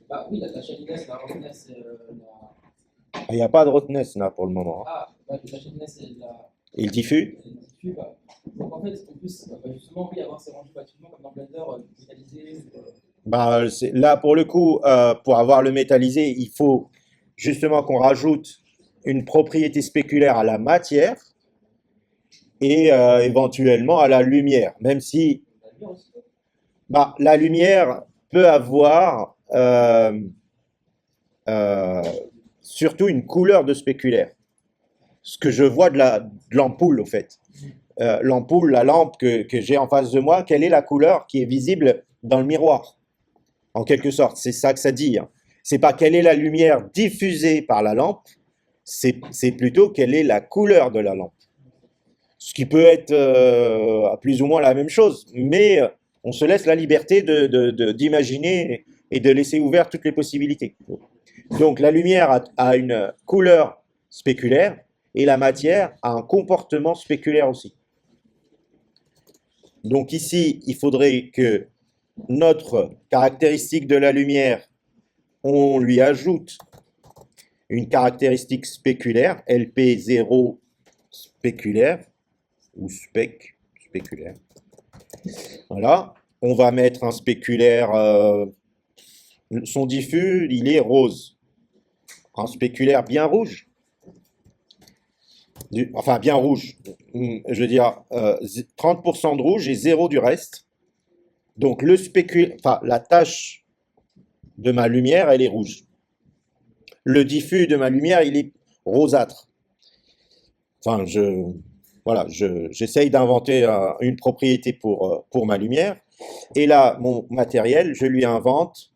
Bah oui, la shadiness, la roughness et la. Il n'y a pas de roughness là pour le moment. Ah, bah, la shadiness et la. Il diffuse? Et le diffus, bah. Donc en fait, en plus, bah, justement, oui, avoir ces rendus facilement comme dans Blender, métallisés. Bah, là, pour le coup, pour avoir le métallisé, il faut justement qu'on rajoute une propriété spéculaire à la matière et éventuellement à la lumière. Même si La lumière aussi. la lumière peut avoir euh, surtout une couleur de spéculaire. Ce que je vois de l'ampoule, au fait. L'ampoule, la lampe que j'ai en face de moi, quelle est la couleur qui est visible dans le miroir? En quelque sorte, c'est ça que ça dit. C'est pas quelle est la lumière diffusée par la lampe, c'est plutôt quelle est la couleur de la lampe. Ce qui peut être plus ou moins la même chose, mais on se laisse la liberté d'imaginer et de laisser ouvert toutes les possibilités. Donc la lumière a une couleur spéculaire et la matière a un comportement spéculaire aussi. Donc ici, il faudrait que notre caractéristique de la lumière, on lui ajoute une caractéristique spéculaire, LP0 spéculaire, ou spéculaire. Voilà, on va mettre un spéculaire, son diffus, il est rose. Un spéculaire bien rouge. Enfin, bien rouge. Je veux dire, 30% de rouge et 0 du reste. Donc, la tache de ma lumière, elle est rouge. Le diffus de ma lumière, il est rosâtre. Enfin, j'essaye d'inventer une propriété pour ma lumière. Et là, mon matériel, je lui invente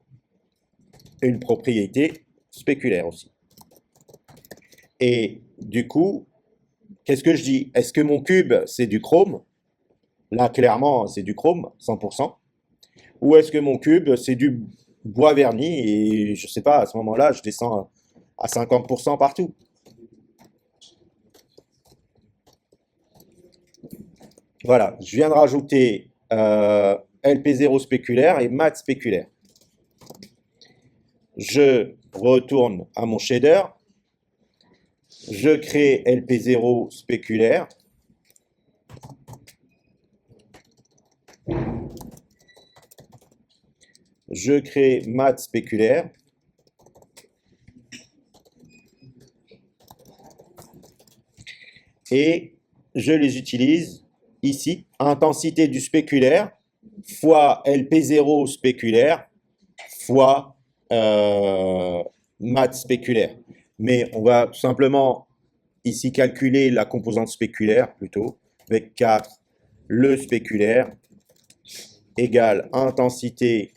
une propriété spéculaire aussi. Et du coup, qu'est-ce que je dis? Est-ce que mon cube, c'est du chrome? Là, clairement, c'est du chrome, 100%. Ou est-ce que mon cube, c'est du bois verni et je sais pas, à ce moment-là, je descends à 50% partout. Voilà, je viens de rajouter LP0 spéculaire et mat spéculaire. Je retourne à mon shader, je crée LP0 spéculaire. Je crée mat spéculaire. Et je les utilise ici. Intensité du spéculaire fois LP0 spéculaire fois mat spéculaire. Mais on va tout simplement ici calculer la composante spéculaire plutôt, avec 4, le spéculaire égale intensité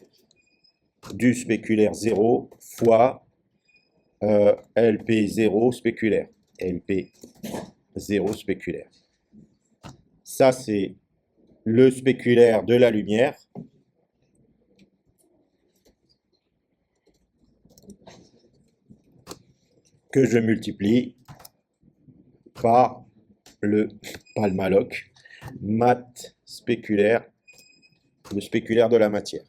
du spéculaire 0 fois LP0 spéculaire. LP0 spéculaire. Ça, c'est le spéculaire de la lumière. Que je multiplie par pas le malloc, mat spéculaire, le spéculaire de la matière.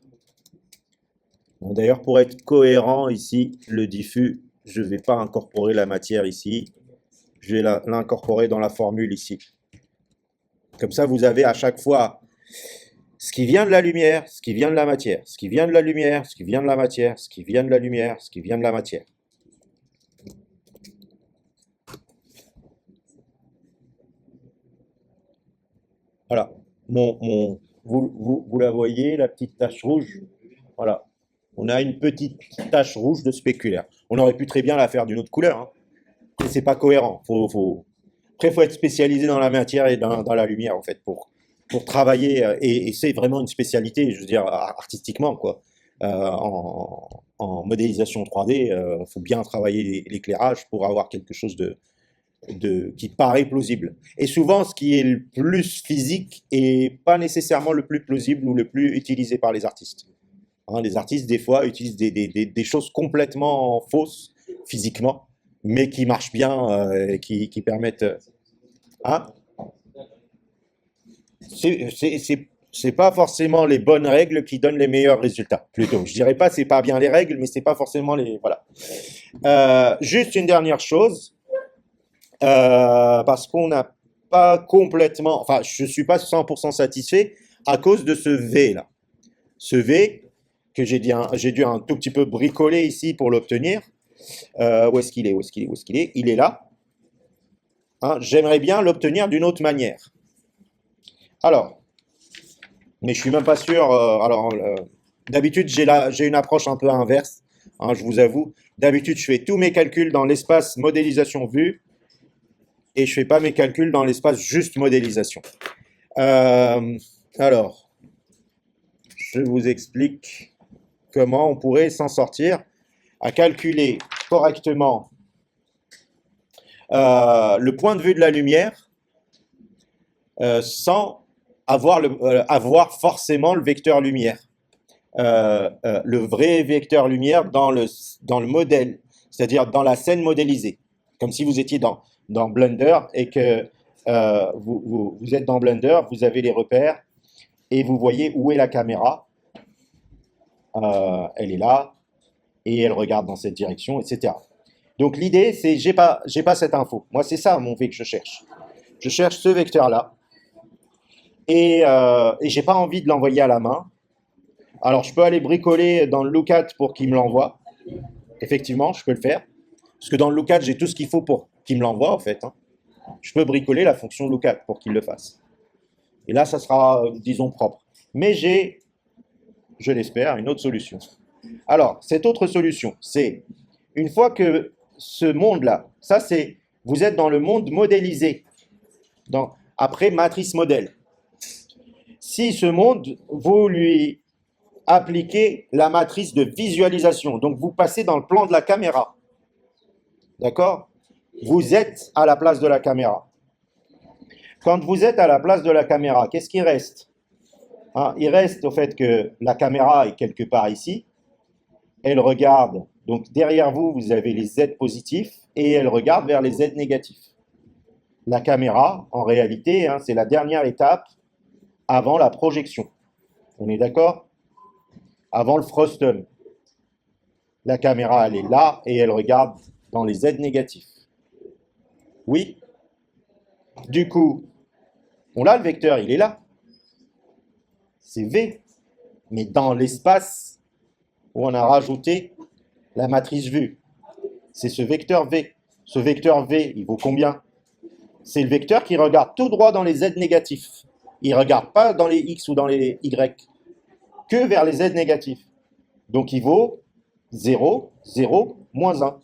Bon, d'ailleurs, pour être cohérent ici, le diffus, je ne vais pas incorporer la matière ici, je vais l'incorporer dans la formule ici. Comme ça, vous avez à chaque fois ce qui vient de la lumière, ce qui vient de la matière, ce qui vient de la lumière, ce qui vient de la matière, ce qui vient de la lumière, ce qui vient de la matière. Voilà. Vous la voyez, la petite tache rouge? Voilà. On a une petite tache rouge de spéculaire. On aurait pu très bien la faire d'une autre couleur, hein. Mais c'est pas cohérent. Après, il faut être spécialisé dans la matière et dans la lumière, en fait, pour travailler. Et c'est vraiment une spécialité, je veux dire, artistiquement, quoi. En modélisation 3D, il faut bien travailler l'éclairage pour avoir quelque chose qui paraît plausible. Et souvent, ce qui est le plus physique est pas nécessairement le plus plausible ou le plus utilisé par les artistes. Hein, les artistes, des fois, utilisent des choses complètement fausses physiquement, mais qui marchent bien, et qui permettent. Hein, c'est pas forcément les bonnes règles qui donnent les meilleurs résultats. Plutôt, je dirais pas c'est pas bien les règles, mais c'est pas forcément les voilà. Juste une dernière chose. Parce qu'on n'a pas complètement, enfin, je ne suis pas 100% satisfait à cause de ce V là. Ce V que j'ai dû un tout petit peu bricoler ici pour l'obtenir. Où est-ce qu'il est? Où est-ce qu'il est? Où est-ce qu'il est? Il est là. Hein, j'aimerais bien l'obtenir d'une autre manière. Alors, mais je suis même pas sûr. D'habitude, j'ai une approche un peu inverse. Hein, je vous avoue. D'habitude, je fais tous mes calculs dans l'espace modélisation vue. Et je ne fais pas mes calculs dans l'espace juste modélisation. Alors, je vous explique comment on pourrait s'en sortir à calculer correctement le point de vue de la lumière sans avoir forcément le vecteur lumière. Le vrai vecteur lumière dans le modèle, c'est-à-dire dans la scène modélisée. Comme si vous étiez dans Blender et que vous êtes dans Blender, vous avez les repères et vous voyez où est la caméra. Elle est là et elle regarde dans cette direction, etc. Donc l'idée, c'est j'ai pas cette info. Moi, c'est ça mon V que je cherche. Je cherche ce vecteur-là et j'ai pas envie de l'envoyer à la main. Alors, je peux aller bricoler dans le lookat pour qu'il me l'envoie. Effectivement, je peux le faire. Parce que dans le lookat, j'ai tout ce qu'il faut pour qu'il me l'envoie, en fait. Hein. Je peux bricoler la fonction lookat pour qu'il le fasse. Et là, ça sera, disons, propre. Mais j'ai, je l'espère, une autre solution. Alors, cette autre solution, c'est, une fois que ce monde-là, ça c'est, vous êtes dans le monde modélisé, après matrice modèle. Si ce monde, vous lui appliquez la matrice de visualisation, donc vous passez dans le plan de la caméra, d'accord? vous êtes à la place de la caméra. Quand vous êtes à la place de la caméra, qu'est-ce qui reste? Hein, il reste au fait que la caméra est quelque part ici, elle regarde, donc derrière vous, vous avez les Z positifs, et elle regarde vers les Z négatifs. La caméra, en réalité, hein, c'est la dernière étape avant la projection. On est d'accord? Avant le frustum. La caméra, elle est là, et elle regarde dans les Z négatifs. Oui? Du coup, on a le vecteur, il est là. C'est V. Mais dans l'espace où on a rajouté la matrice vue, c'est ce vecteur V. Ce vecteur V, il vaut combien? C'est le vecteur qui regarde tout droit dans les Z négatifs. Il ne regarde pas dans les X ou dans les Y, que vers les Z négatifs. Donc il vaut 0, 0, moins 1.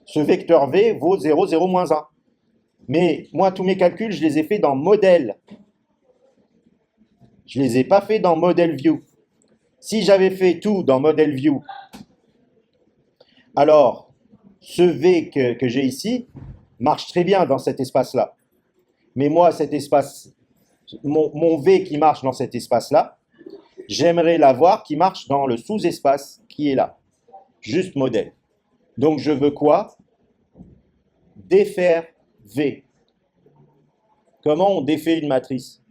Ce vecteur V vaut 0, 0, moins 1. Mais moi, tous mes calculs, je les ai faits dans modèle. Je ne les ai pas faits dans model view. Si j'avais fait tout dans model view, alors ce V que j'ai ici marche très bien dans cet espace-là. Mais moi, cet espace, mon V qui marche dans cet espace-là, j'aimerais l'avoir qui marche dans le sous-espace qui est là. Juste modèle. Donc je veux quoi? Défaire V. Comment on défait une matrice?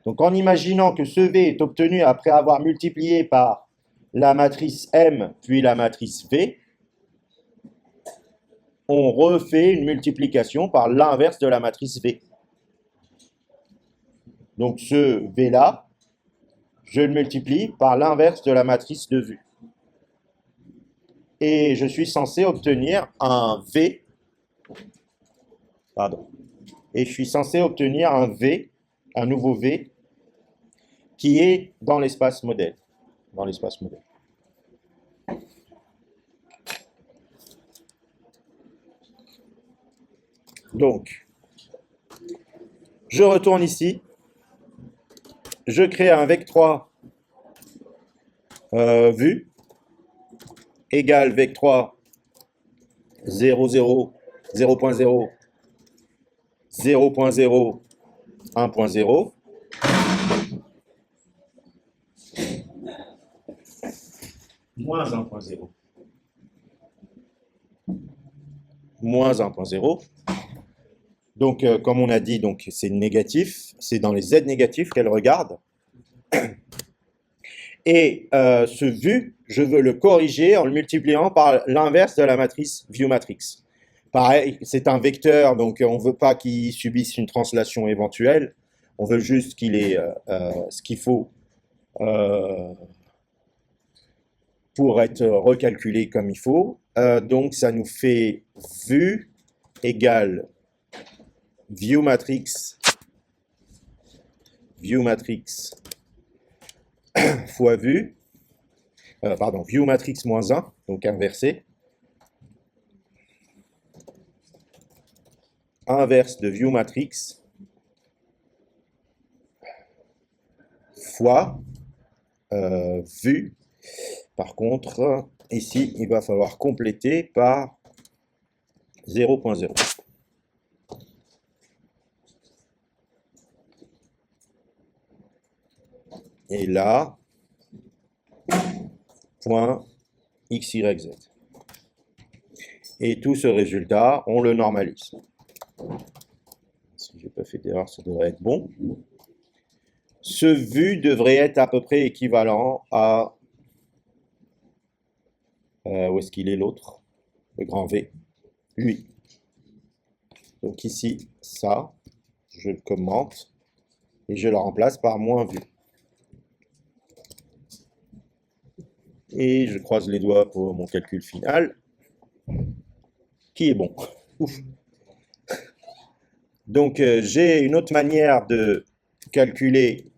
Donc en imaginant que ce V est obtenu après avoir multiplié par la matrice M puis la matrice V, on refait une multiplication par l'inverse de la matrice V. Donc ce V-là, je le multiplie par l'inverse de la matrice de vue. Et je suis censé obtenir un V, pardon, et je suis censé obtenir un V, un nouveau V, qui est dans l'espace modèle. Dans l'espace modèle. Donc, je retourne ici, je crée un vec3 vue égale vec3 0, 0, 0.0, 0.0, 1.0. Moins 1.0. Moins 1.0. Donc, comme on a dit, donc c'est négatif, c'est dans les Z négatifs qu'elle regarde. Et ce vu, je veux le corriger en le multipliant par l'inverse de la matrice ViewMatrix. Pareil, c'est un vecteur, donc on ne veut pas qu'il subisse une translation éventuelle. On veut juste qu'il ait ce qu'il faut pour être recalculé comme il faut. Donc ça nous fait vue égale ViewMatrix fois vue, pardon, ViewMatrix moins 1, donc inversé. Inverse de ViewMatrix fois vue. Par contre, ici, il va falloir compléter par 0.0. Et là, point XYZ. Et tout ce résultat, on le normalise. Si je n'ai pas fait d'erreur, ça devrait être bon. Ce vu devrait être à peu près équivalent à... où est-ce qu'il est l'autre? Le grand V. Lui. Donc ici, ça, je le commente et je le remplace par moins vu. Et je croise les doigts pour mon calcul final, qui est bon. Ouf. Donc j'ai une autre manière de calculer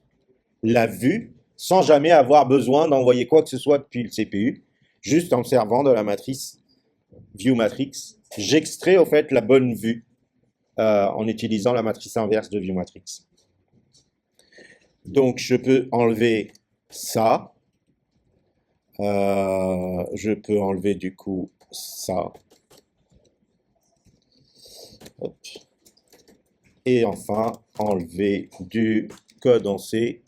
la vue sans jamais avoir besoin d'envoyer quoi que ce soit depuis le CPU, juste en me servant de la matrice ViewMatrix. J'extrais au fait la bonne vue en utilisant la matrice inverse de ViewMatrix. Donc je peux enlever ça. Je peux enlever du coup ça. Hop. Et enfin, enlever du code en C,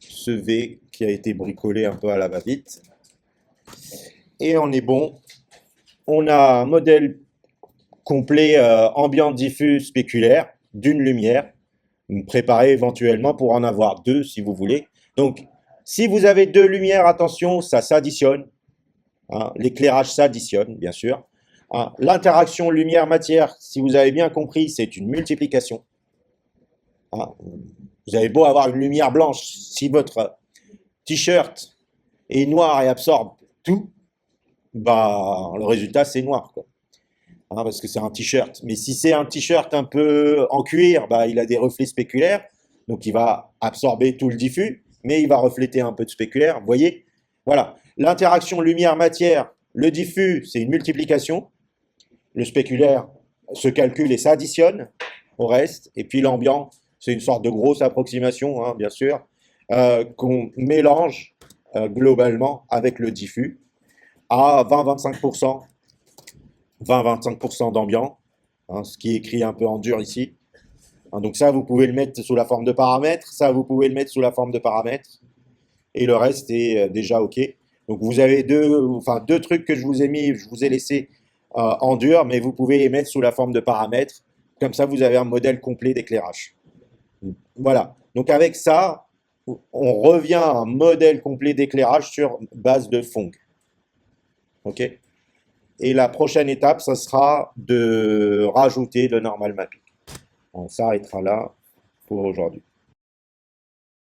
ce V qui a été bricolé un peu à la va-vite. Et on est bon. On a un modèle complet ambient diffus spéculaire d'une lumière, préparé éventuellement pour en avoir deux si vous voulez. Donc, si vous avez deux lumières, attention, ça s'additionne. Hein, l'éclairage s'additionne, bien sûr. Hein, l'interaction lumière-matière, si vous avez bien compris, c'est une multiplication. Hein, vous avez beau avoir une lumière blanche, si votre t-shirt est noir et absorbe tout, bah, le résultat c'est noir, quoi. Hein, parce que c'est un t-shirt. Mais si c'est un t-shirt un peu en cuir, bah, il a des reflets spéculaires, donc il va absorber tout le diffus, mais il va refléter un peu de spéculaire. Vous voyez? Voilà. L'interaction lumière-matière, le diffus, c'est une multiplication. Le spéculaire se calcule et s'additionne au reste. Et puis l'ambiant, c'est une sorte de grosse approximation, hein, bien sûr, qu'on mélange globalement avec le diffus à 20-25%. 20-25% d'ambiant, hein, ce qui est écrit un peu en dur ici. Hein, donc ça, vous pouvez le mettre sous la forme de paramètres, ça, vous pouvez le mettre sous la forme de paramètres, et le reste est déjà OK. Donc vous avez deux trucs que je vous ai mis, je vous ai laissé en dur, mais vous pouvez les mettre sous la forme de paramètres. Comme ça, vous avez un modèle complet d'éclairage. Voilà. Donc avec ça, on revient à un modèle complet d'éclairage sur base de Phong. OK? Et la prochaine étape, ça sera de rajouter le normal mapping. On s'arrêtera là pour aujourd'hui.